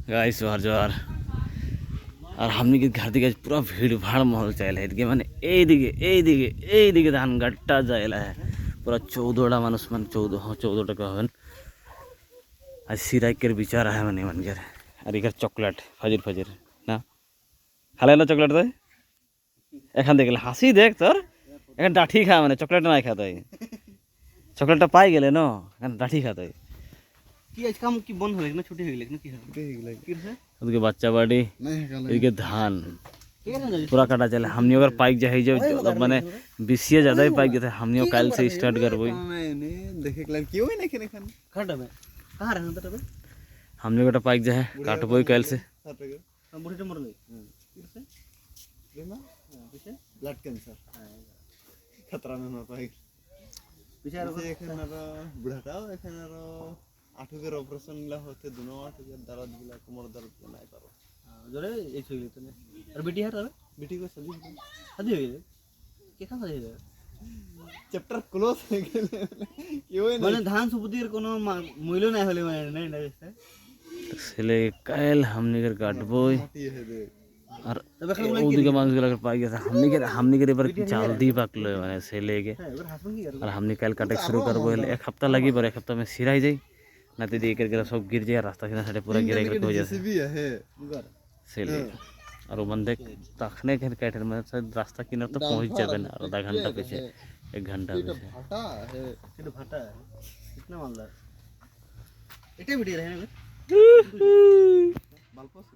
guys जोहार जोहार और हमने के घर दिखे पूरा भीड़ भाड़ माहौल चल है माने এই দিকে ধান গাট্টা যাইলা है पूरा 14টা মানুষ মানে 14 টাকা হন আর সিরাইকের বিচার है মানে মানগের আর এখানে চকলেট ফাজির ফাজির না খালে না চকলেট দেয় এখান থেকে হাসি দেখ তোর এখানে ডাঠি খা মানে চকলেট নাই খা তাই চকলেটটা পাই গেলে না এখানে ডাঠি খা তাই কি আজ কাম কি বন্ধ হয়ে গেল না ছুটি হয়ে গেল না কি হলো কি রে ওদিকে বাচ্চা বাড়ি এদিকে ধান पूरा काटा चले हमने अगर पाइक जाए जो माने बीसीए ज्यादा ही पाइक जाते हमने कल से स्टार्ट करबो देखे कल क्यों ही नहीं खेने खड़ा में कहां रहन तबे हमने गोटा पाइक जाए काटबो कल से बुढ़ी तो मर गई फिर से लेना पीछे ब्लड कैंसर खतरा में ना पाइक पीछे এখানে বুড়াটাও এখানে আঠুকের অপারেশন লা হতে দুনো আঠুকের দরদ গুলা কোমর দরদ নাই পারো जोरे एक हो गई तने और बेटी है तबे बेटी को शादी हो गई के कहां शादी है चैप्टर क्लोज हो गेल क्यों माने धान सुपुतिर कोनो मूल्य नहीं होले माने नहीं लगते ছেলে কাল हमने कर काटबो और ओदिके मांस के लगे पाई गया हमने के पर जल्दी पकलो माने ছেলে के और हमने कल काटे शुरू करबो एक हफ्ता लगी पर एक हफ्ता में सिराई जाई ना तो देख कर सब गिर जाए रास्ता किनारे साइड पूरा गिरे के हो जाए सेले और बंदे तखने के कैटर में रास्ता किनारे तो पहुंच जाबे ना आधा घंटा पीछे 1 घंटा पीछे फाटा है कितना फाटा है कितना मामला एटे वीडियो रहे ना बालपो से